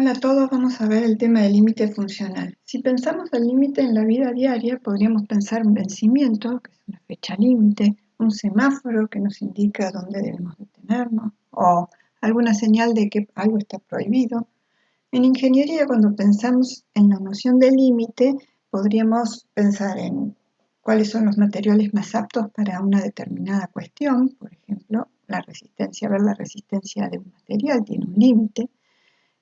Hola a todos, vamos a ver el tema del límite funcional. Si pensamos el límite en la vida diaria, podríamos pensar un vencimiento, que es una fecha límite, un semáforo que nos indica dónde debemos detenernos, o alguna señal de que algo está prohibido. En ingeniería, cuando pensamos en la noción de límite, podríamos pensar en cuáles son los materiales más aptos para una determinada cuestión. Por ejemplo, la resistencia, ver la resistencia de un material tiene un límite.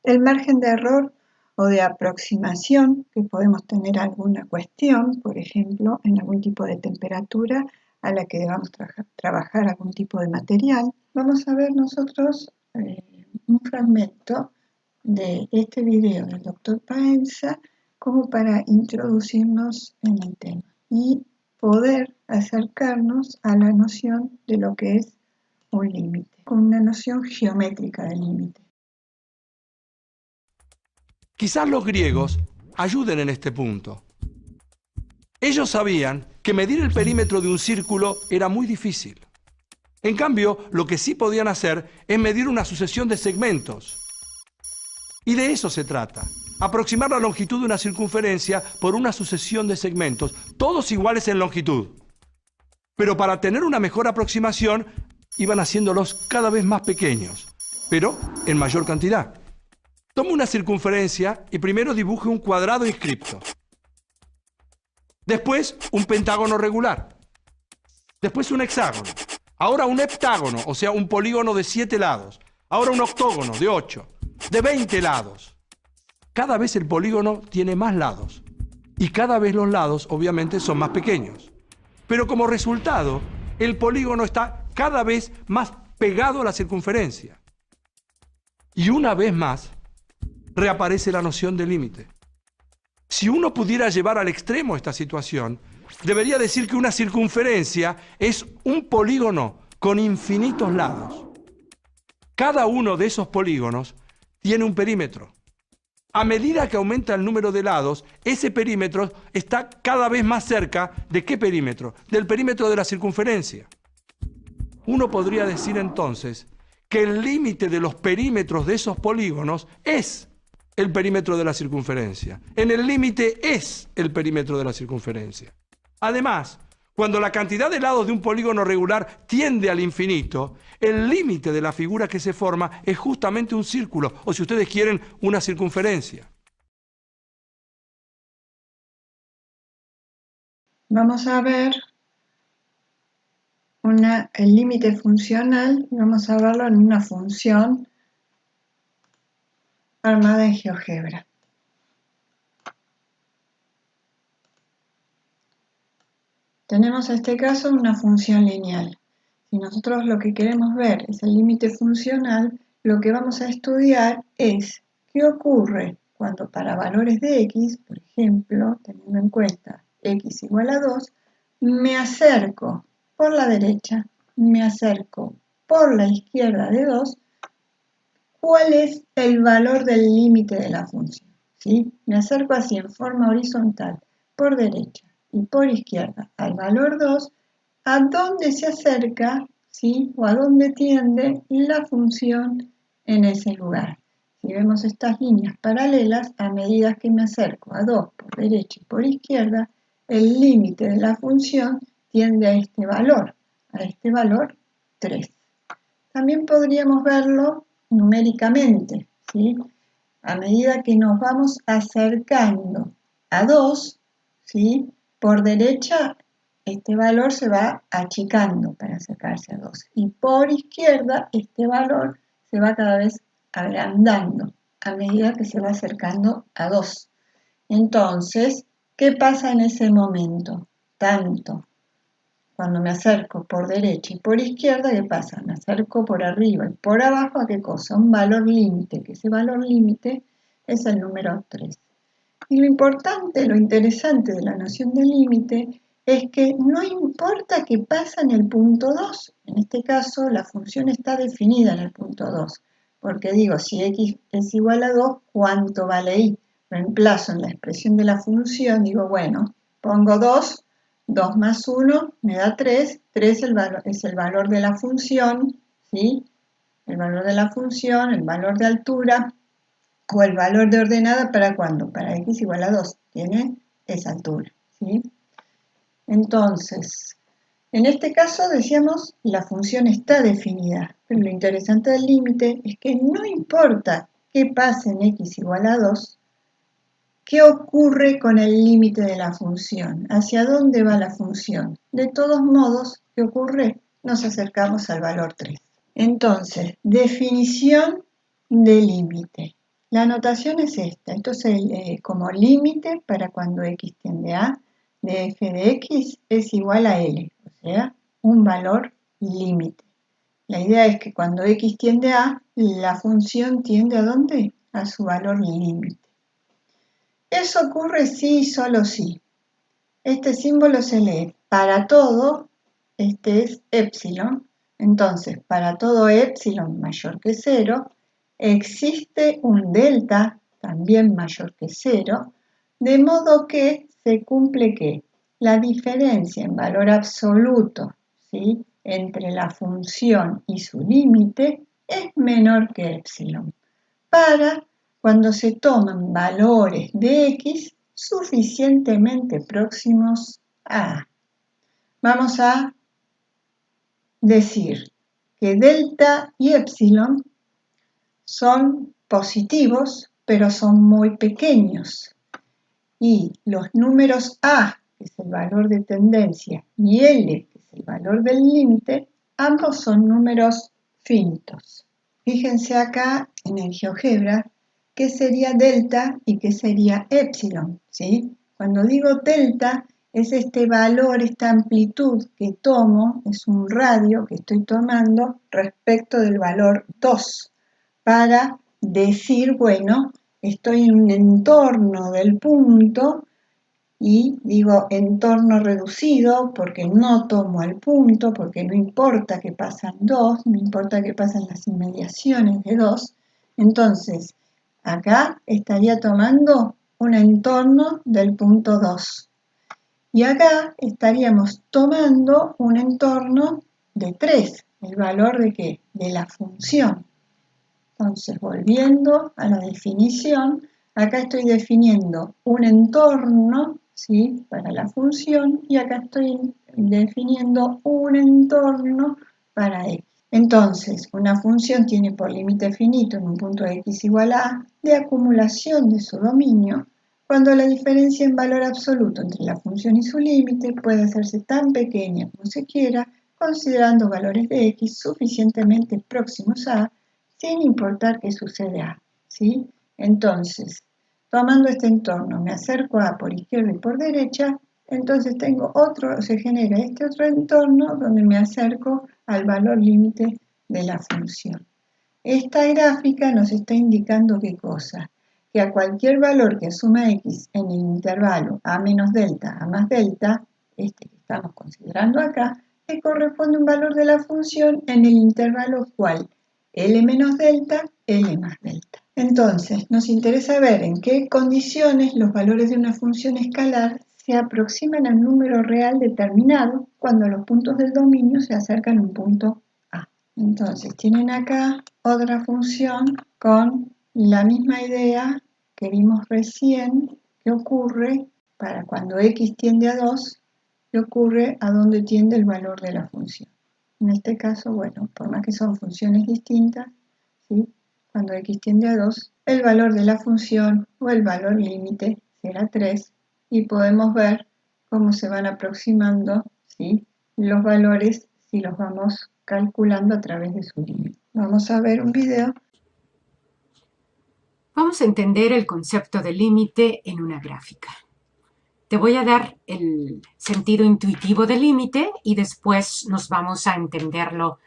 El margen de error o de aproximación que podemos tener a alguna cuestión, por ejemplo, en algún tipo de temperatura a la que debamos trabajar algún tipo de material. Vamos a ver nosotros un fragmento de este video del doctor Paenza como para introducirnos en el tema y poder acercarnos a la noción de lo que es un límite, con una noción geométrica del límite. Quizás los griegos ayuden en este punto. Ellos sabían que medir el perímetro de un círculo era muy difícil. En cambio, lo que sí podían hacer es medir una sucesión de segmentos. Y de eso se trata. Aproximar la longitud de una circunferencia por una sucesión de segmentos, todos iguales en longitud. Pero para tener una mejor aproximación, iban haciéndolos cada vez más pequeños, pero en mayor cantidad. Tomo una circunferencia y primero dibuje un cuadrado inscripto. Después un pentágono regular. Después un hexágono. Ahora un heptágono, o sea, un polígono de 7 lados. Ahora un octógono de 8, de 20 lados. Cada vez el polígono tiene más lados. Y cada vez los lados, obviamente, son más pequeños. Pero como resultado, el polígono está cada vez más pegado a la circunferencia. Y una vez más, reaparece la noción de límite. Si uno pudiera llevar al extremo esta situación, debería decir que una circunferencia es un polígono con infinitos lados. Cada uno de esos polígonos tiene un perímetro. A medida que aumenta el número de lados, ese perímetro está cada vez más cerca ¿de qué perímetro? Del perímetro de la circunferencia. Uno podría decir entonces que el límite de los perímetros de esos polígonos es el perímetro de la circunferencia. En el límite es el perímetro de la circunferencia. Además, cuando la cantidad de lados de un polígono regular tiende al infinito, el límite de la figura que se forma es justamente un círculo, o si ustedes quieren, una circunferencia. Vamos a ver el límite funcional y vamos a verlo en una función armada en GeoGebra. Tenemos en este caso una función lineal. Si nosotros lo que queremos ver es el límite funcional, lo que vamos a estudiar es qué ocurre cuando para valores de x, por ejemplo, teniendo en cuenta x igual a 2, me acerco por la derecha, me acerco por la izquierda de 2, ¿cuál es el valor del límite de la función? ¿Sí? Me acerco así en forma horizontal, por derecha y por izquierda al valor 2, ¿a dónde se acerca, ¿sí? O a dónde tiende la función en ese lugar? Si vemos estas líneas paralelas, a medida que me acerco a 2 por derecha y por izquierda, el límite de la función tiende a este valor 3. También podríamos verlo numéricamente, ¿sí? A medida que nos vamos acercando a 2, ¿sí? Por derecha este valor se va achicando para acercarse a 2 y por izquierda este valor se va cada vez agrandando a medida que se va acercando a 2. Entonces, ¿qué pasa en ese momento? Tanto cuando me acerco por derecha y por izquierda, ¿qué pasa? Me acerco por arriba y por abajo, ¿a qué cosa? Un valor límite, que ese valor límite es el número 3. Y lo importante, lo interesante de la noción de límite es que no importa qué pasa en el punto 2. En este caso, la función está definida en el punto 2. Porque digo, si x es igual a 2, ¿cuánto vale y? Reemplazo en la expresión de la función, digo, bueno, pongo 2, 2 más 1 me da 3, 3 es el valor de la función, ¿sí? El valor de la función, el valor de altura, o el valor de ordenada para cuándo, para x igual a 2, tiene esa altura, ¿sí? Entonces, en este caso decíamos la función está definida, pero lo interesante del límite es que no importa qué pase en x igual a 2, ¿qué ocurre con el límite de la función? ¿Hacia dónde va la función? De todos modos, ¿qué ocurre? Nos acercamos al valor 3. Entonces, definición de límite. La notación es esta. Esto es como límite para cuando x tiende a de f de x es igual a L, o sea, un valor límite. La idea es que cuando x tiende a, la función tiende ¿a dónde? A su valor límite. Eso ocurre sí y solo sí. Este símbolo se lee para todo, este es epsilon. Entonces, para todo epsilon mayor que 0, existe un delta también mayor que 0, de modo que se cumple que la diferencia en valor absoluto, ¿sí?, entre la función y su límite es menor que epsilon, para cuando se toman valores de x suficientemente próximos a A. Vamos a decir que delta y epsilon son positivos, pero son muy pequeños. Y los números A, que es el valor de tendencia, y L, que es el valor del límite, ambos son números finitos. Fíjense acá en el GeoGebra qué sería delta y qué sería epsilon, ¿sí? Cuando digo delta, es este valor, esta amplitud que tomo, es un radio que estoy tomando respecto del valor 2, para decir, bueno, estoy en un entorno del punto y digo entorno reducido porque no tomo el punto, porque no importa que pasan 2, no importa que pasan las inmediaciones de 2. Entonces, acá estaría tomando un entorno del punto 2. Y acá estaríamos tomando un entorno de 3. ¿El valor de qué? De la función. Entonces, volviendo a la definición, acá estoy definiendo un entorno, ¿sí?, para la función, y acá estoy definiendo un entorno para x. Entonces, una función tiene por límite finito en un punto de x igual a A de acumulación de su dominio, cuando la diferencia en valor absoluto entre la función y su límite puede hacerse tan pequeña como se quiera, considerando valores de x suficientemente próximos a A, sin importar qué sucede a, ¿sí? Entonces, tomando este entorno, me acerco a por izquierda y por derecha, entonces se genera este otro entorno donde me acerco al valor límite de la función. Esta gráfica nos está indicando qué cosa, que a cualquier valor que asuma x en el intervalo a menos delta a más delta, este que estamos considerando acá, le corresponde un valor de la función en el intervalo cual L menos delta, L más delta. Entonces, nos interesa ver en qué condiciones los valores de una función escalar se aproximan al número real determinado cuando los puntos del dominio se acercan a un punto A. Entonces, tienen acá otra función con la misma idea que vimos recién, que ocurre para cuando x tiende a 2, que ocurre a donde tiende el valor de la función. En este caso, bueno, por más que son funciones distintas, ¿sí?, cuando x tiende a 2, el valor de la función o el valor límite será 3 y podemos ver cómo se van aproximando, ¿sí?, los valores si los vamos calculando a través de su límite. Vamos a ver un video. Vamos a entender el concepto de límite en una gráfica. Te voy a dar el sentido intuitivo del límite y después nos vamos a entenderlo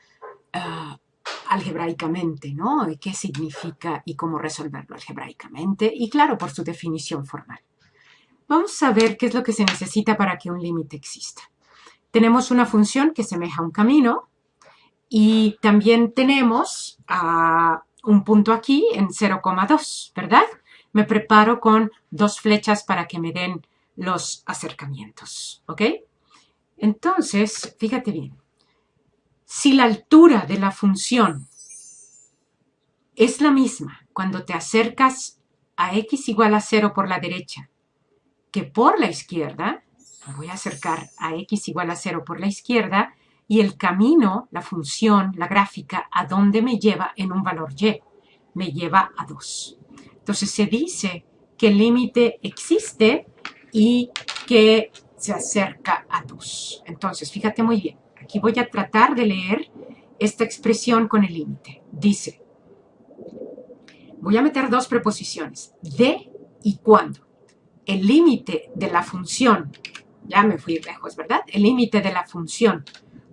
algebraicamente, ¿no? ¿Qué significa y cómo resolverlo algebraicamente? Y claro, por su definición formal. Vamos a ver qué es lo que se necesita para que un límite exista. Tenemos una función que semeja a un camino y también tenemos un punto aquí en 0,2, ¿verdad? Me preparo con 2 flechas para que me den los acercamientos, ¿ok? Entonces, fíjate bien. Si la altura de la función es la misma cuando te acercas a x igual a 0 por la derecha que por la izquierda, me voy a acercar a x igual a 0 por la izquierda, y el camino, la función, la gráfica, ¿a dónde me lleva en un valor y? Me lleva a 2. Entonces se dice que el límite existe y que se acerca a 2. Entonces, fíjate muy bien. Aquí voy a tratar de leer esta expresión con el límite. Dice, voy a meter dos preposiciones, de y cuando. El límite de la función, ya me fui lejos, ¿verdad? El límite de la función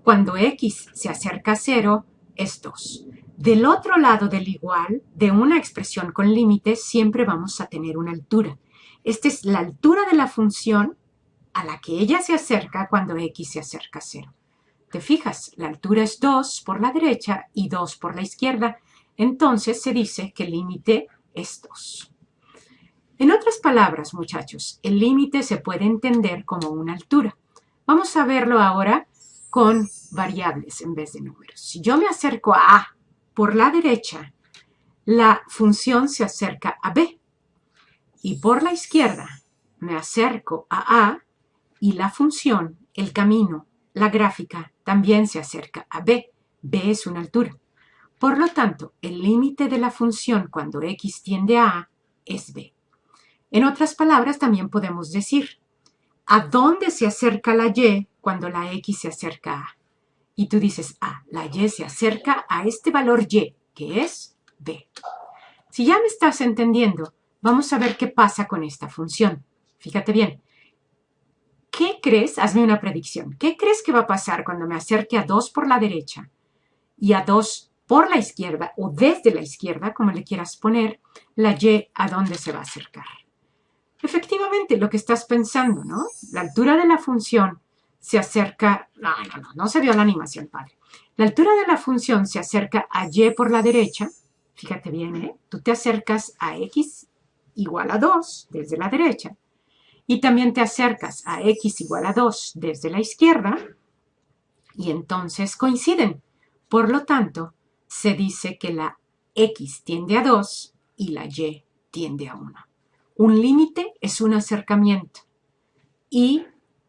cuando x se acerca a 0 es 2. Del otro lado del igual, de una expresión con límites, siempre vamos a tener una altura. Esta es la altura de la función a la que ella se acerca cuando x se acerca a 0. ¿Te fijas? La altura es 2 por la derecha y 2 por la izquierda. Entonces se dice que el límite es 2. En otras palabras, muchachos, el límite se puede entender como una altura. Vamos a verlo ahora con variables en vez de números. Si yo me acerco a A por la derecha, la función se acerca a B. Y por la izquierda me acerco a A y la función, el camino, la gráfica, también se acerca a B. B es una altura. Por lo tanto, el límite de la función cuando x tiende a A es B. En otras palabras, también podemos decir, ¿a dónde se acerca la y cuando la x se acerca a A? Y tú dices, la y se acerca a este valor y, que es B. Si ya me estás entendiendo, vamos a ver qué pasa con esta función. Fíjate bien. ¿Qué crees? Hazme una predicción. ¿Qué crees que va a pasar cuando me acerque a 2 por la derecha y a 2 por la izquierda o desde la izquierda, como le quieras poner, la y a dónde se va a acercar? Efectivamente, lo que estás pensando, ¿no? La altura de la función se acerca... No se vio la animación, padre. La altura de la función se acerca a y por la derecha. Fíjate bien, ¿eh? Tú te acercas a x igual a 2 desde la derecha. Y también te acercas a x igual a 2 desde la izquierda. Y entonces coinciden. Por lo tanto, se dice que la x tiende a 2 y la y tiende a 1. Un límite es un acercamiento. Y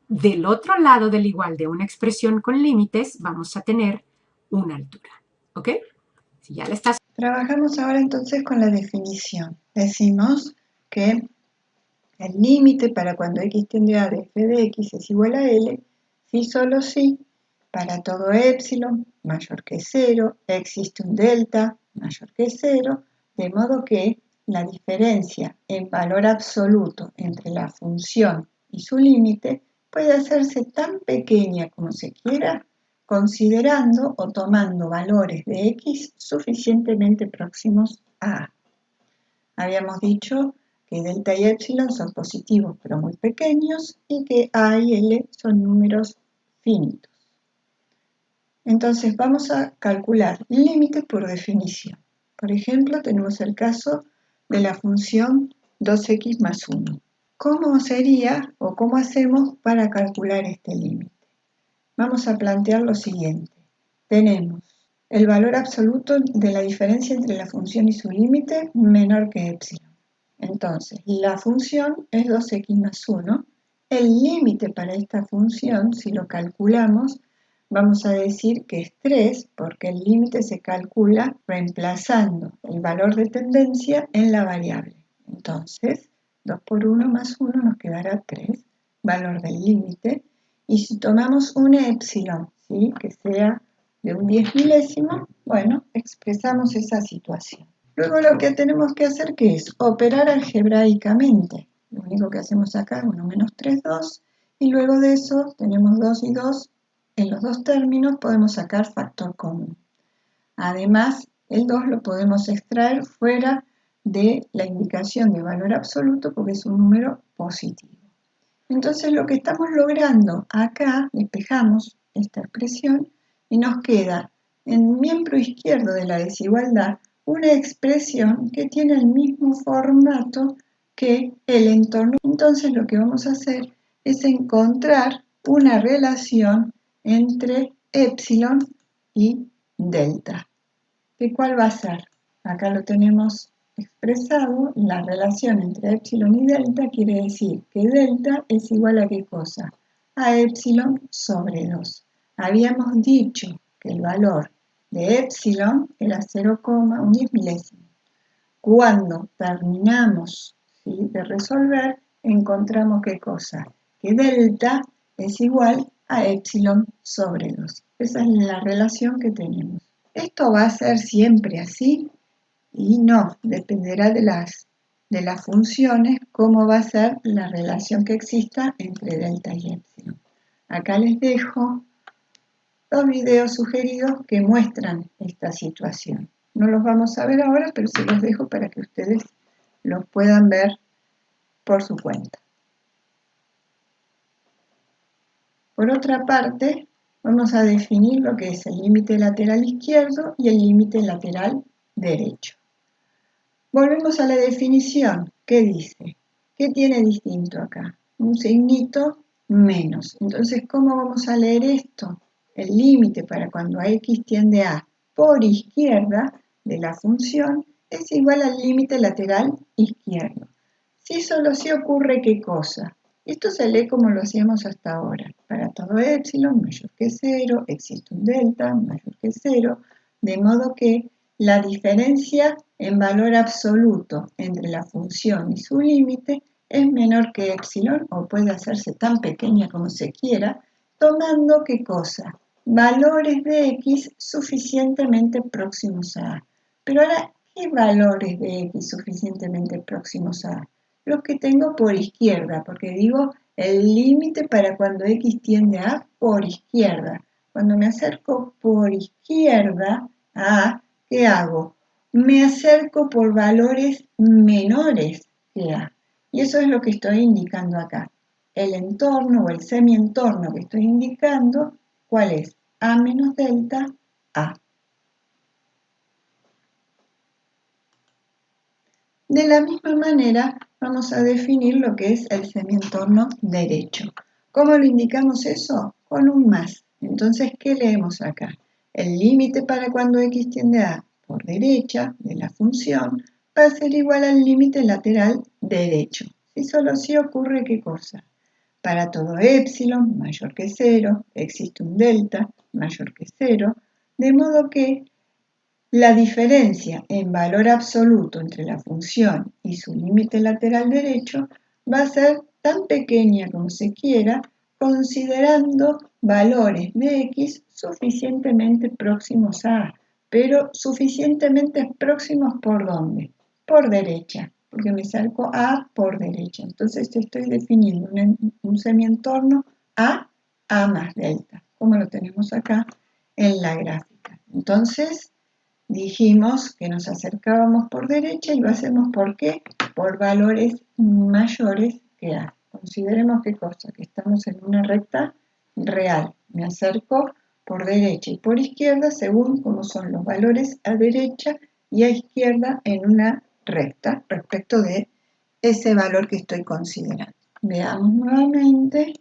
del otro lado del igual de una expresión con límites, vamos a tener una altura. ¿Ok? Si ya le estás... Trabajamos ahora entonces con la definición. Decimos que el límite para cuando x tiende a de f de x es igual a L, si solo si para todo epsilon mayor que 0 existe un delta mayor que 0, de modo que la diferencia en valor absoluto entre la función y su límite puede hacerse tan pequeña como se quiera, considerando o tomando valores de x suficientemente próximos a A. Habíamos dicho que delta y epsilon son positivos pero muy pequeños y que A y L son números finitos. Entonces vamos a calcular límites por definición. Por ejemplo, tenemos el caso de la función 2x más 1. ¿Cómo sería o cómo hacemos para calcular este límite? Vamos a plantear lo siguiente. Tenemos el valor absoluto de la diferencia entre la función y su límite menor que epsilon. Entonces, la función es 2x más 1. El límite para esta función, si lo calculamos, vamos a decir que es 3, porque el límite se calcula reemplazando el valor de tendencia en la variable. Entonces, 2 por 1 más 1 nos quedará 3, valor del límite. Y si tomamos un epsilon, ¿sí?, que sea de un 10 milésimo, bueno, expresamos esa situación. Luego lo que tenemos que hacer, ¿qué es? Operar algebraicamente. Lo único que hacemos acá es 1 menos 3, 2. Y luego de eso tenemos 2 y 2. En los dos términos podemos sacar factor común. Además, el 2 lo podemos extraer fuera de la indicación de valor absoluto porque es un número positivo. Entonces lo que estamos logrando acá, despejamos esta expresión y nos queda en miembro izquierdo de la desigualdad una expresión que tiene el mismo formato que el entorno. Entonces lo que vamos a hacer es encontrar una relación entre epsilon y delta. ¿Qué cuál va a ser? Acá lo tenemos expresado, la relación entre epsilon y delta quiere decir que delta es igual a ¿qué cosa? A epsilon sobre 2. Habíamos dicho que el valor de epsilon era 0,1 milésimo. Cuando terminamos, ¿sí?, de resolver, encontramos ¿qué cosa? Que delta es igual a epsilon sobre 2. Esa es la relación que tenemos. ¿Esto va a ser siempre así? Y no, dependerá de las funciones, cómo va a ser la relación que exista entre delta y epsilon. Acá les dejo 2 videos sugeridos que muestran esta situación. No los vamos a ver ahora, pero se los dejo para que ustedes los puedan ver por su cuenta. Por otra parte, vamos a definir lo que es el límite lateral izquierdo y el límite lateral derecho. Volvemos a la definición. ¿Qué dice? ¿Qué tiene distinto acá? Un signito menos. Entonces, ¿cómo vamos a leer esto? El límite para cuando x tiende a por izquierda de la función es igual al límite lateral izquierdo. Si solo si ocurre ¿qué cosa? Esto se lee como lo hacíamos hasta ahora. Para todo epsilon mayor que 0, existe un delta mayor que 0, de modo que la diferencia en valor absoluto entre la función y su límite es menor que epsilon, o puede hacerse tan pequeña como se quiera, tomando ¿qué cosa? Valores de x suficientemente próximos a a. Pero ahora, ¿qué valores de x suficientemente próximos a a? Los que tengo por izquierda, porque digo el límite para cuando x tiende a a por izquierda. Cuando me acerco por izquierda a a, ¿qué hago? Me acerco por valores menores que a. Y eso es lo que estoy indicando acá. El entorno o el semientorno que estoy indicando, ¿cuál es? A menos delta a. De la misma manera, vamos a definir lo que es el semientorno derecho. ¿Cómo lo indicamos eso? Con un más. Entonces, ¿qué leemos acá? El límite para cuando x tiende a por derecha de la función va a ser igual al límite lateral derecho. Si solo si ocurre ¿qué cosa? Para todo epsilon mayor que 0, existe un delta mayor que 0, de modo que la diferencia en valor absoluto entre la función y su límite lateral derecho va a ser tan pequeña como se quiera, considerando valores de x suficientemente próximos a a. Pero suficientemente próximos ¿por dónde? Por derecha, porque me acerco a por derecha. Entonces estoy definiendo un semientorno a más delta, como lo tenemos acá en la gráfica. Entonces, dijimos que nos acercábamos por derecha y lo hacemos ¿por qué? Por valores mayores que a. Consideremos qué cosa, que estamos en una recta real. Me acerco por derecha y por izquierda según cómo son los valores a derecha y a izquierda en una recta respecto de ese valor que estoy considerando. Veamos nuevamente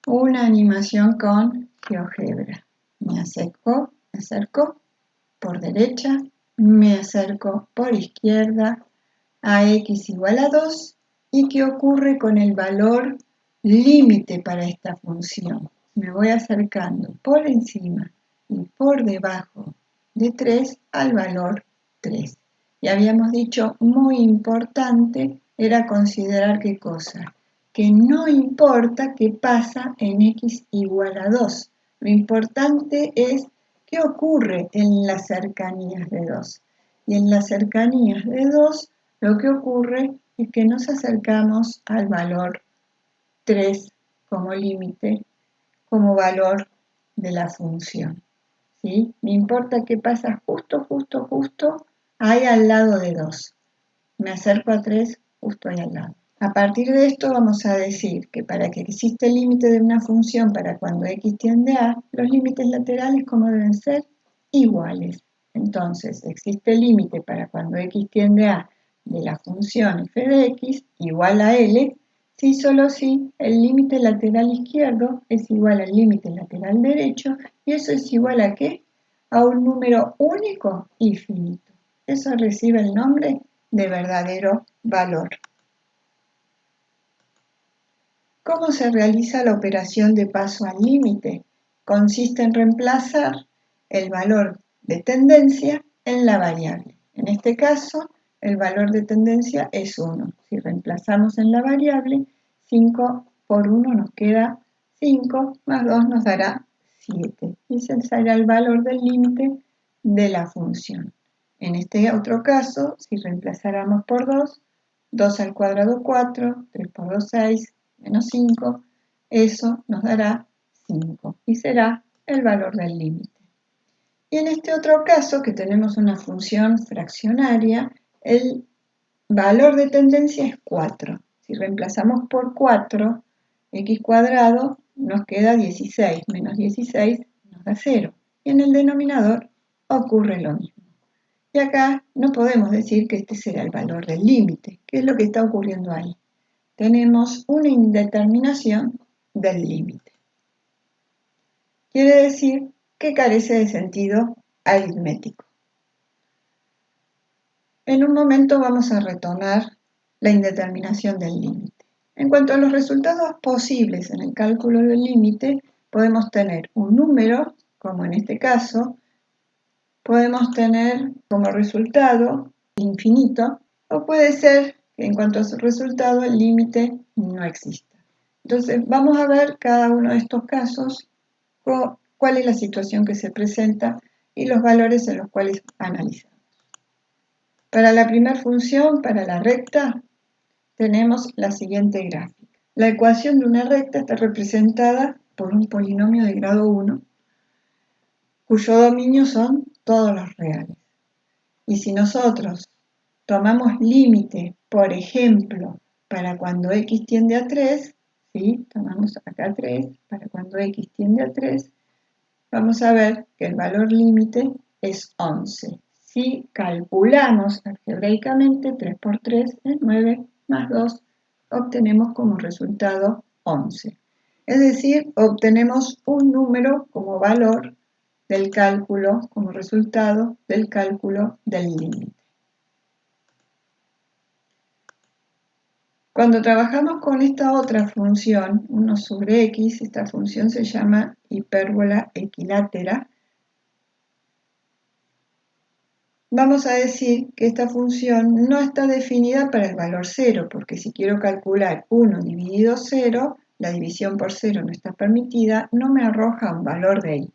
una animación con GeoGebra. Me acerco por derecha, me acerco por izquierda a x igual a 2 y qué ocurre con el valor límite para esta función. Me voy acercando por encima y por debajo de 3 al valor 3. Y habíamos dicho, muy importante era considerar qué cosa, que no importa qué pasa en x igual a 2. Lo importante es ¿qué ocurre en las cercanías de 2? Y en las cercanías de 2 lo que ocurre es que nos acercamos al valor 3 como límite, como valor de la función. ¿Sí? Me importa qué pasa justo ahí al lado de 2. Me acerco a 3 justo ahí al lado. A partir de esto vamos a decir que para que exista el límite de una función para cuando x tiende a, los límites laterales como deben ser iguales. Entonces existe el límite para cuando x tiende a de la función f de x igual a L, si solo si el límite lateral izquierdo es igual al límite lateral derecho, y eso es igual a ¿qué? A un número único y finito. Eso recibe el nombre de verdadero valor. ¿Cómo se realiza la operación de paso al límite? Consiste en reemplazar el valor de tendencia en la variable. En este caso, el valor de tendencia es 1. Si reemplazamos en la variable, 5 por 1 nos queda 5, más 2 nos dará 7. Y ese será el valor del límite de la función. En este otro caso, si reemplazáramos por 2, 2 al cuadrado 4, 3 por 2 6, menos 5, eso nos dará 5 y será el valor del límite. Y en este otro caso, que tenemos una función fraccionaria, el valor de tendencia es 4. Si reemplazamos por 4, x cuadrado nos queda 16, menos 16 nos da 0. Y en el denominador ocurre lo mismo. Y acá no podemos decir que este será el valor del límite. ¿Qué es lo que está ocurriendo ahí? Tenemos una indeterminación del límite. Quiere decir que carece de sentido aritmético. En un momento vamos a retomar la indeterminación del límite. En cuanto a los resultados posibles en el cálculo del límite, podemos tener un número, como en este caso, podemos tener como resultado infinito, o puede ser que en cuanto a su resultado el límite no exista. Entonces vamos a ver cada uno de estos casos cuál es la situación que se presenta y los valores en los cuales analizamos. Para la primera función, para la recta, tenemos la siguiente gráfica. La ecuación de una recta está representada por un polinomio de grado 1, cuyo dominio son todos los reales. Y si nosotros tomamos límite, por ejemplo, para cuando x tiende a 3, ¿sí? Tomamos acá 3, para cuando x tiende a 3, vamos a ver que el valor límite es 11. Si calculamos algebraicamente, 3 por 3 es 9, más 2, obtenemos como resultado 11. Es decir, obtenemos un número como valor del cálculo, como resultado del cálculo del límite. Cuando trabajamos con esta otra función, 1 sobre x, esta función se llama hipérbola equilátera, vamos a decir que esta función no está definida para el valor 0, porque si quiero calcular 1 dividido 0, la división por 0 no está permitida, no me arroja un valor de ahí.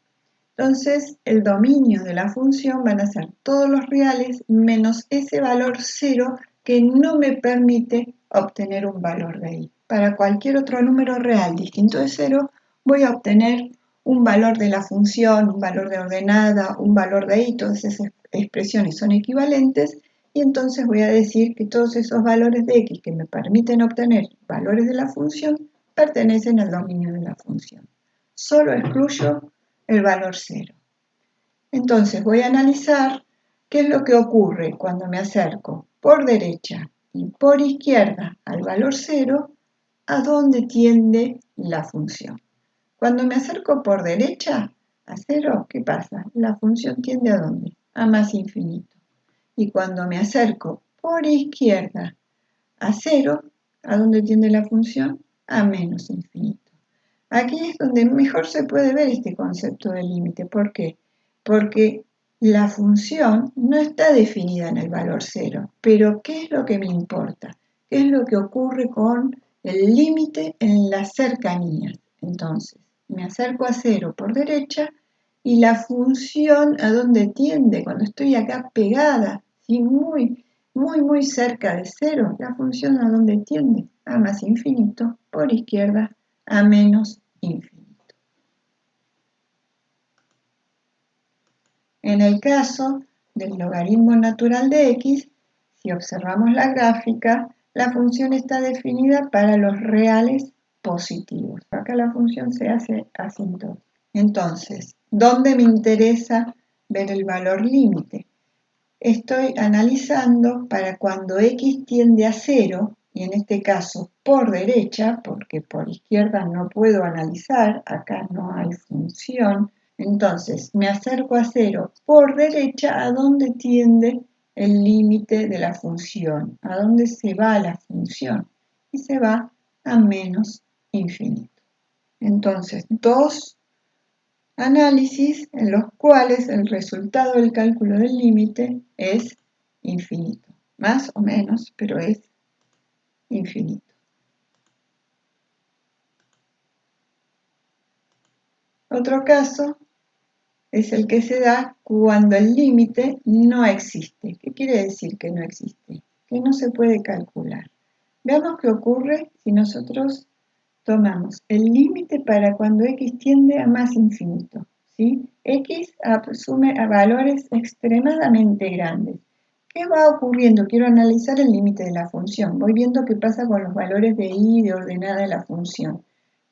Entonces, el dominio de la función van a ser todos los reales menos ese valor 0 que no me permite obtener un valor de ahí. Para cualquier otro número real distinto de 0, voy a obtener un valor de la función, un valor de ordenada, un valor de ahí, todas esas expresiones son equivalentes, y entonces voy a decir que todos esos valores de x que me permiten obtener valores de la función pertenecen al dominio de la función. Solo excluyo el valor 0. Entonces voy a analizar qué es lo que ocurre cuando me acerco por derecha y por izquierda al valor 0, a dónde tiende la función. Cuando me acerco por derecha a 0, ¿qué pasa? La función tiende a dónde? A más infinito. Y cuando me acerco por izquierda a 0, ¿a dónde tiende la función? A menos infinito. Aquí es donde mejor se puede ver este concepto de límite. ¿Por qué? Porque la función no está definida en el valor 0, pero ¿qué es lo que me importa? ¿Qué es lo que ocurre con el límite en las cercanías? Entonces, me acerco a 0 por derecha y la función a dónde tiende cuando estoy acá pegada, ¿sí? muy cerca de 0, la función a dónde tiende, a más infinito, por izquierda a menos infinito. En el caso del logaritmo natural de x, si observamos la gráfica, la función está definida para los reales positivos. Acá la función se hace asintótica. Entonces, ¿dónde me interesa ver el valor límite? Estoy analizando para cuando x tiende a 0, y en este caso por derecha, porque por izquierda no puedo analizar, acá no hay función. Entonces me acerco a 0 por derecha, ¿a dónde tiende el límite de la función. ¿A dónde se va la función? Y se va a menos infinito. Entonces, dos análisis en los cuales el resultado del cálculo del límite es infinito. Más o menos, pero es infinito. Otro caso es el que se da cuando el límite no existe. ¿Qué quiere decir que no existe? Que no se puede calcular. Veamos qué ocurre si nosotros tomamos el límite para cuando x tiende a más infinito, ¿sí? X asume a valores extremadamente grandes. ¿Qué va ocurriendo? Quiero analizar el límite de la función. Voy viendo qué pasa con los valores de y de ordenada de la función.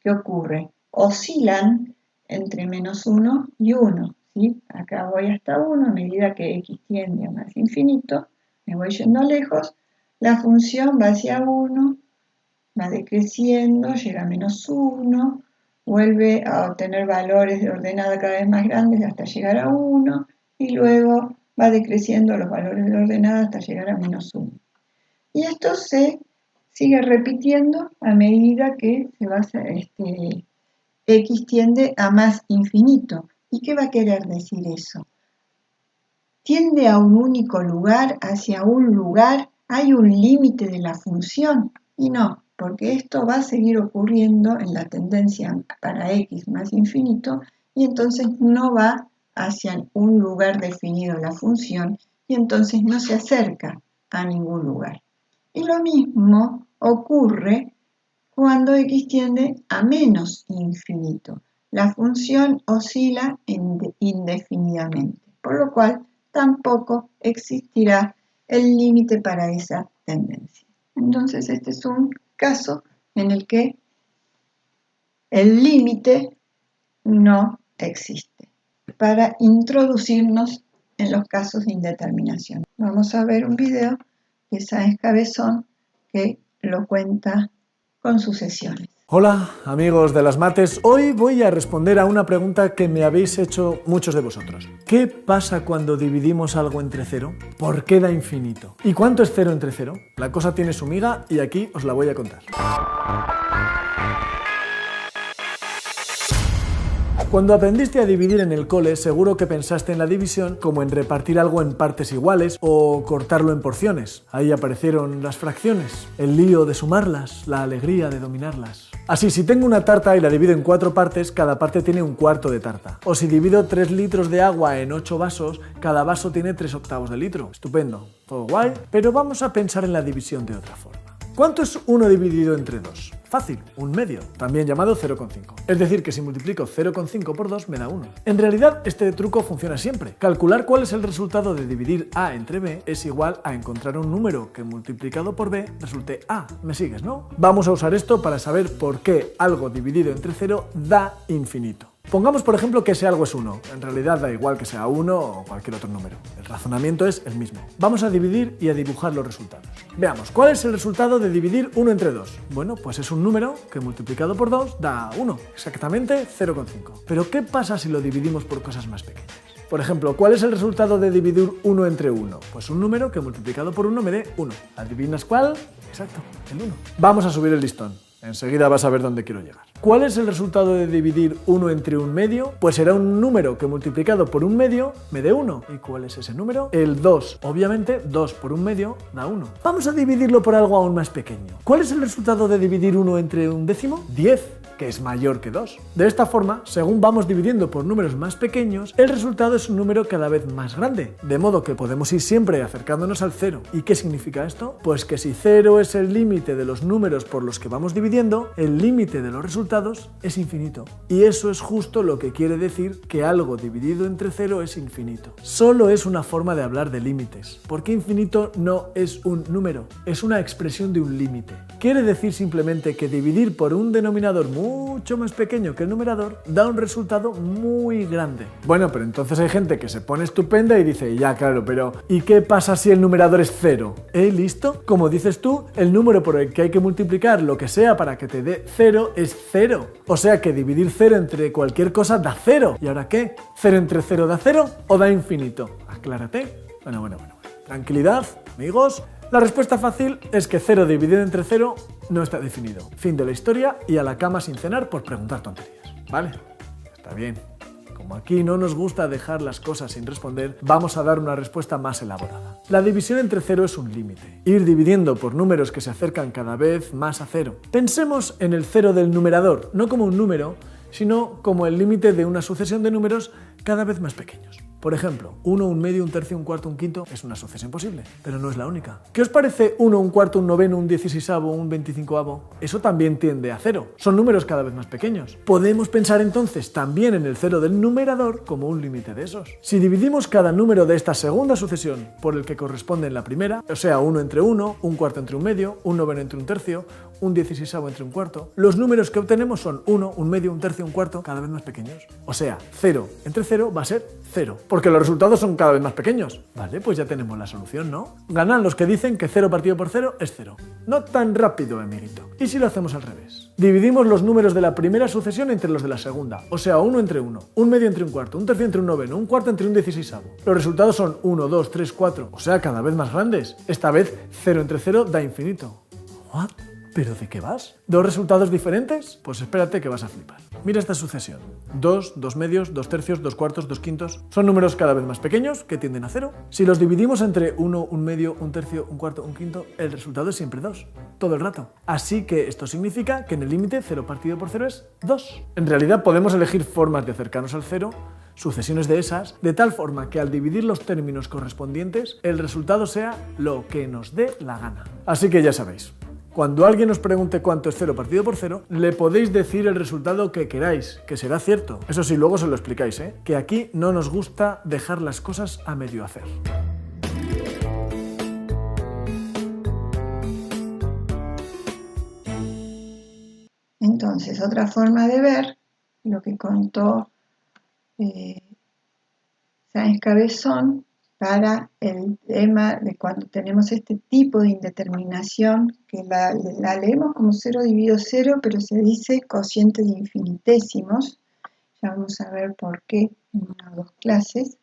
¿Qué ocurre? Oscilan entre menos 1 y 1, ¿sí? Acá voy hasta 1, a medida que x tiende a más infinito, me voy yendo lejos, la función va hacia 1, va decreciendo, llega a menos 1, vuelve a obtener valores de ordenada cada vez más grandes hasta llegar a 1, y luego va decreciendo los valores de ordenada hasta llegar a menos 1. Y esto se sigue repitiendo a medida que se va x tiende a más infinito. ¿Y qué va a querer decir eso? ¿Tiende a un único lugar, hacia un lugar? ¿Hay un límite de la función? Y no, porque esto va a seguir ocurriendo en la tendencia para x más infinito y entonces no va hacia un lugar definido la función y entonces no se acerca a ningún lugar. Y lo mismo ocurre cuando x tiende a menos infinito. La función oscila indefinidamente, por lo cual tampoco existirá el límite para esa tendencia. Entonces, este es un caso en el que el límite no existe. Para introducirnos en los casos de indeterminación, vamos a ver un video de Sáenz Cabezón que lo cuenta con sucesiones. Hola amigos de las mates, hoy voy a responder a una pregunta que me habéis hecho muchos de vosotros. ¿Qué pasa cuando dividimos algo entre cero? ¿Por qué da infinito? ¿Y cuánto es cero entre cero? La cosa tiene su miga y aquí os la voy a contar. Cuando aprendiste a dividir en el cole, seguro que pensaste en la división como en repartir algo en partes iguales o cortarlo en porciones. Ahí aparecieron las fracciones, el lío de sumarlas, la alegría de dominarlas. Así, si tengo una tarta y la divido en 4 partes, cada parte tiene un cuarto de tarta. O si divido 3 litros de agua en 8 vasos, cada vaso tiene 3/8 de litro. Estupendo, todo guay, pero vamos a pensar en la división de otra forma. ¿Cuánto es 1 dividido entre 2? Fácil, 1/2, también llamado 0,5. Es decir, que si multiplico 0,5 por 2 me da 1. En realidad, este truco funciona siempre. Calcular cuál es el resultado de dividir A entre B es igual a encontrar un número que multiplicado por B resulte A. ¿Me sigues, no? Vamos a usar esto para saber por qué algo dividido entre 0 da infinito. Pongamos, por ejemplo, que ese algo es 1. En realidad da igual que sea 1 o cualquier otro número. El razonamiento es el mismo. Vamos a dividir y a dibujar los resultados. Veamos, ¿cuál es el resultado de dividir 1 entre 2? Bueno, pues es un número que multiplicado por 2 da 1, exactamente 0,5. Pero ¿qué pasa si lo dividimos por cosas más pequeñas? Por ejemplo, ¿cuál es el resultado de dividir 1 entre 1? Pues un número que multiplicado por 1 me dé 1. ¿Adivinas cuál? Exacto, el 1. Vamos a subir el listón. Enseguida vas a ver dónde quiero llegar. ¿Cuál es el resultado de dividir 1 entre 1/2? Pues será un número que multiplicado por 1/2 me dé 1. ¿Y cuál es ese número? El 2. Obviamente, 2 por 1/2 da 1. Vamos a dividirlo por algo aún más pequeño. ¿Cuál es el resultado de dividir 1 entre 1/10? 10, que es mayor que 2. De esta forma, según vamos dividiendo por números más pequeños, el resultado es un número cada vez más grande. De modo que podemos ir siempre acercándonos al 0. ¿Y qué significa esto? Pues que si 0 es el límite de los números por los que vamos dividiendo, el límite de los resultados es infinito. Y eso es justo lo que quiere decir que algo dividido entre 0 es infinito. Solo es una forma de hablar de límites, porque infinito no es un número, es una expresión de un límite. Quiere decir simplemente que dividir por un denominador mucho más pequeño que el numerador da un resultado muy grande. Bueno, pero entonces hay gente que se pone estupenda y dice, ya claro, pero ¿y qué pasa si el numerador es 0? ¿Listo? Como dices tú, el número por el que hay que multiplicar lo que sea para que te dé 0 es 0. O sea que dividir 0 entre cualquier cosa da 0. ¿Y ahora qué? ¿0 entre 0 da 0 o da infinito? Aclárate. Bueno. Tranquilidad, amigos. La respuesta fácil es que 0 dividido entre 0 no está definido. Fin de la historia y a la cama sin cenar por preguntar tonterías. ¿Vale? Está bien. Como aquí no nos gusta dejar las cosas sin responder, vamos a dar una respuesta más elaborada. La división entre 0 es un límite. Ir dividiendo por números que se acercan cada vez más a 0. Pensemos en el 0 del numerador, no como un número, sino como el límite de una sucesión de números cada vez más pequeños. Por ejemplo, 1, 1/2, 1/3, 1/4, 1/5 es una sucesión posible, pero no es la única. ¿Qué os parece 1, 1/4, 1/9, 1/16, 1/25? Eso también tiende a 0. Son números cada vez más pequeños. Podemos pensar entonces también en el 0 del numerador como un límite de esos. Si dividimos cada número de esta segunda sucesión por el que corresponde en la primera, o sea, 1 entre 1, 1/4 entre 1/2, 1/9 entre 1/3, 1/16 entre 1/4, los números que obtenemos son 1, 1/2, 1/3, 1/4, cada vez más pequeños. O sea, 0 entre 0 va a ser 0, porque los resultados son cada vez más pequeños. Vale, pues ya tenemos la solución, ¿no? Ganan los que dicen que 0 partido por 0 es 0. No tan rápido, amiguito. ¿Y si lo hacemos al revés? Dividimos los números de la primera sucesión entre los de la segunda, o sea, 1 entre 1, 1/2 entre 1/4, 1/3 entre 1/9, 1/4 entre 1/16. Los resultados son 1, 2, 3, 4, o sea, cada vez más grandes. Esta vez 0 entre 0 da infinito. ¿What? ¿Pero de qué vas? ¿Dos resultados diferentes? Pues espérate que vas a flipar. Mira esta sucesión. 2, 2 medios, 2 tercios, 2 cuartos, 2 quintos. Son números cada vez más pequeños que tienden a 0. Si los dividimos entre 1, 1 medio, 1 tercio, 1 cuarto, 1 quinto, el resultado es siempre 2. Todo el rato. Así que esto significa que en el límite 0 partido por 0 es 2. En realidad podemos elegir formas de acercarnos al 0, sucesiones de esas, de tal forma que al dividir los términos correspondientes, el resultado sea lo que nos dé la gana. Así que ya sabéis. Cuando alguien os pregunte cuánto es 0 partido por 0, le podéis decir el resultado que queráis, que será cierto. Eso sí, luego se lo explicáis, que aquí no nos gusta dejar las cosas a medio hacer. Entonces, otra forma de ver lo que contó Sáenz Cabezón para el tema de cuando tenemos este tipo de indeterminación, que la leemos como 0 dividido 0, pero se dice cociente de infinitesimos. Ya vamos a ver por qué en una o dos clases.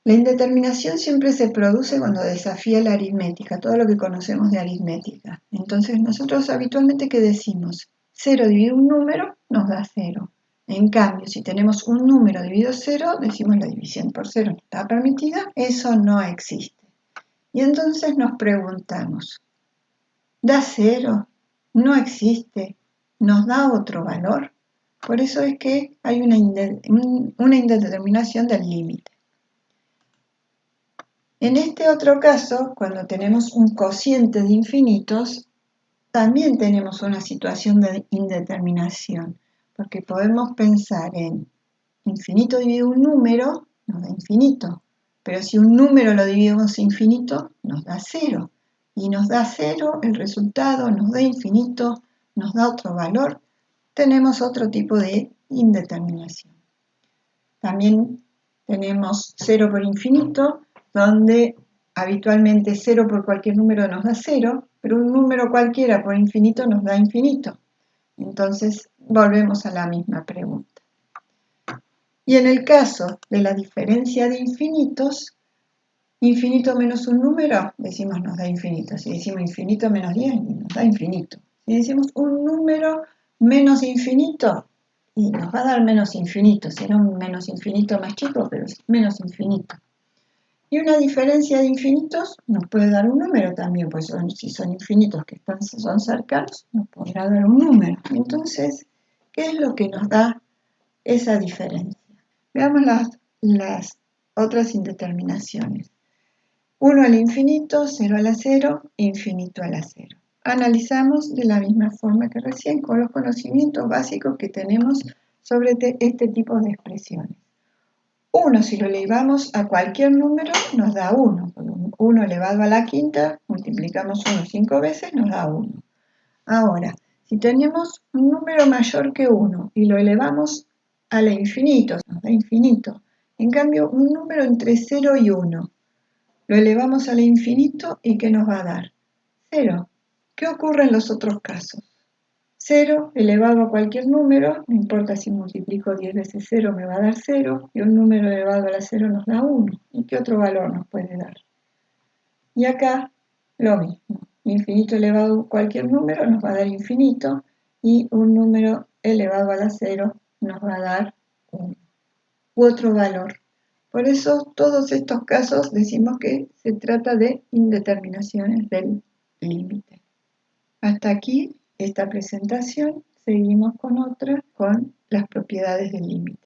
La indeterminación siempre se produce cuando desafía la aritmética, todo lo que conocemos de aritmética. Entonces nosotros habitualmente, ¿qué decimos? 0 dividido un número nos da 0. En cambio, si tenemos un número dividido 0, decimos la división por 0 no está permitida, eso no existe. Y entonces nos preguntamos, ¿da 0? ¿No existe? ¿Nos da otro valor? Por eso es que hay una indeterminación del límite. En este otro caso, cuando tenemos un cociente de infinitos, también tenemos una situación de indeterminación, porque podemos pensar en infinito dividido un número, nos da infinito, pero si un número lo dividimos infinito, nos da 0, y nos da 0, el resultado nos da infinito, nos da otro valor, tenemos otro tipo de indeterminación. También tenemos 0 por infinito, donde habitualmente 0 por cualquier número nos da 0, pero un número cualquiera por infinito nos da infinito. Entonces volvemos a la misma pregunta. Y en el caso de la diferencia de infinitos, infinito menos un número, decimos nos da infinito. Si decimos infinito menos 10, nos da infinito. Si decimos un número menos infinito, y nos va a dar menos infinito. Será un menos infinito más chico, pero es menos infinito. Y una diferencia de infinitos nos puede dar un número también, pues si son infinitos que son cercanos, nos podrá dar un número. Entonces, ¿qué es lo que nos da esa diferencia? Veamos las otras indeterminaciones. 1 al infinito, 0 a la 0, infinito a la 0. Analizamos de la misma forma que recién, con los conocimientos básicos que tenemos sobre este tipo de expresiones. 1, si lo elevamos a cualquier número, nos da 1. 1 elevado a la quinta, multiplicamos 1 5 veces, nos da 1. Ahora, si tenemos un número mayor que 1 y lo elevamos al infinito, nos da infinito. En cambio, un número entre 0 y 1, lo elevamos al infinito y ¿qué nos va a dar? 0. ¿Qué ocurre en los otros casos? 0 elevado a cualquier número, no importa si multiplico 10 veces 0 me va a dar 0, y un número elevado a la 0 nos da 1. ¿Y qué otro valor nos puede dar? Y acá lo mismo, infinito elevado a cualquier número nos va a dar infinito, y un número elevado a la 0 nos va a dar 1, u otro valor. Por eso todos estos casos decimos que se trata de indeterminaciones del límite. Hasta aquí esta presentación, seguimos con otra, con las propiedades del límite.